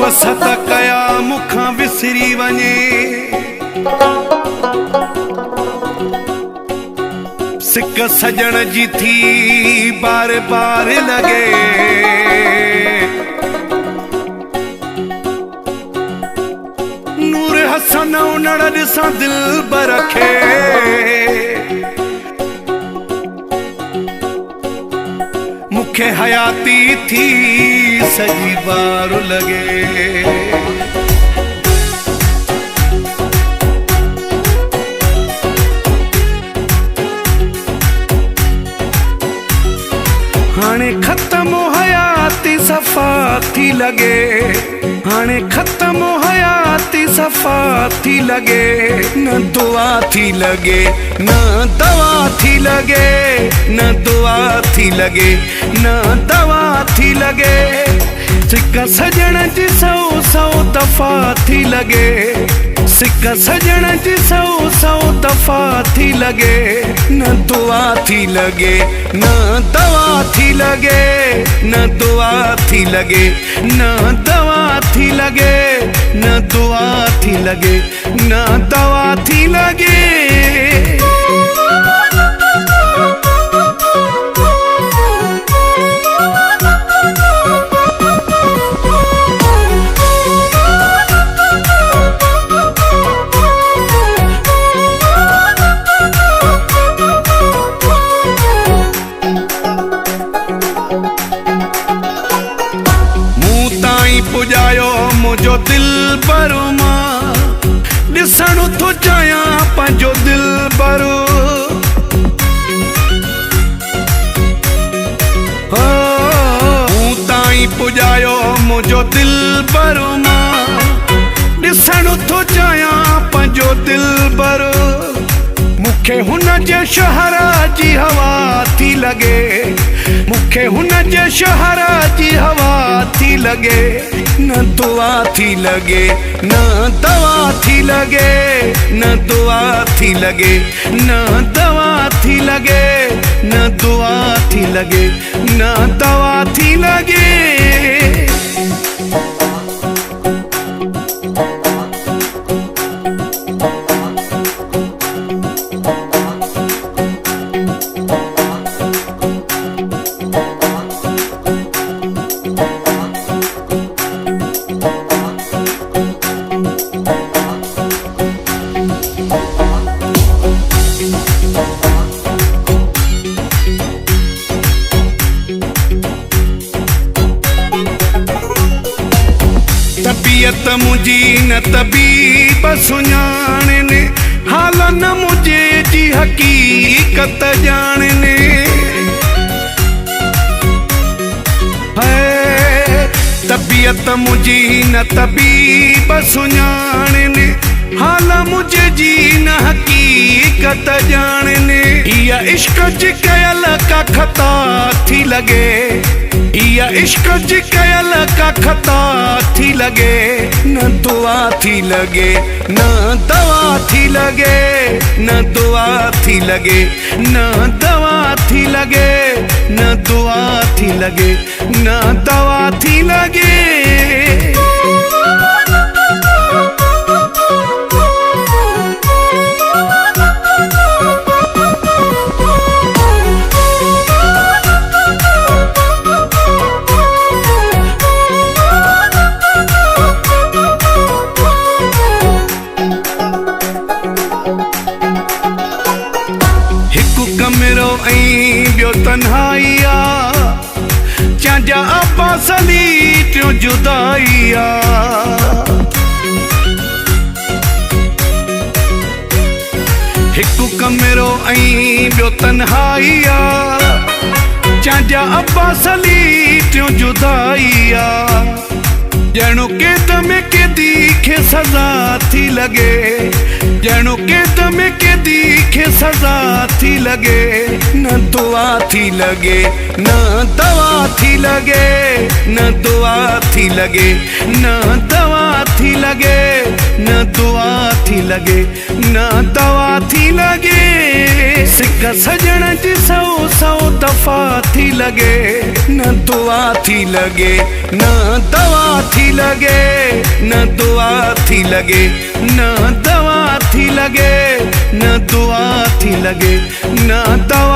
वसत कया मुखां विसरी वञे सिक सजण जी थी बार बार लगे नूर हसन उनड़ ॾिसां दिल बर खे मुखे हयाती थी सजी बार लगे हाणे खत्म हयाती सफ़ा थी लगे हाणे खत्म हयाती सफ़ा थी लगे न दुआ थी लगे न दवा थी लगे न दुआ थी लगे न दवा थी लगे सिक सजण जी सौ सौ दफ़ा थी लगे सिक सजण जी सौ सौ दफ़ा थी लगे न दुआ थी लगे न दवा थी लगे न दुआ थी लगे न दवा थी लगे न दुआ थी लगे न दवा थी लगे पुजायो मुझो दिल भरो मां ॾिसण थो चाहियां पंहिंजो दिल भरो ताईं पुजायो मुझो दिल भरो मां ॾिसण थो चाहियां पंहिंजो दिल भरो मुखे हुन जे शहर जी हवा थी लगे मुखे हुन जे शहर जी हवा थी लगे न दुआ थी लगे न दवा थी लगे न दुआ थी लगे न दवा थी लगे न दुआ थी लगे न दवा थी लगे तबीयत मुझी न तबीब सुञाणने हाल न मुझे जी हकीकत जाणने तबीयत मुझी न तबीब सुञाणने हाल मुझे जी न हकीकत जाणने इया इश्क जी कयल का खता थी लगे इया इश्क जी कयल का खता थी लगे न दुआ थी लगे न दवा थी लगे न दुआ थी लगे न दवा थी लगे न दुआ थी लगे न दवा थी लगे कमरो ऐं ॿियो तन्हाई आहे चांजा अब्बास अली टियों जुदाई आहे हिकु कमरो ऐं ॿियो तन्हाई आहे चांजा अब्बास अली टियों जुदाई आहे ॼणो क़ैद में क़ैदी खे सज़ा थी लगे ॼणो के दमे के दीखे सजा थी लगे, न दुआ थी लगे न दवा थी लगे, न दुआ थी लगे न दवा थी लगे, न दुआ थी लगे न दवा थी लगे। सिक सजण जी सौ सौ दफ़ा थी लगे, न दुआ थी लगे न दवा थी लगे, न दुआ थी लगे न दवा थी लगे, न दुआ थी लगे न दवा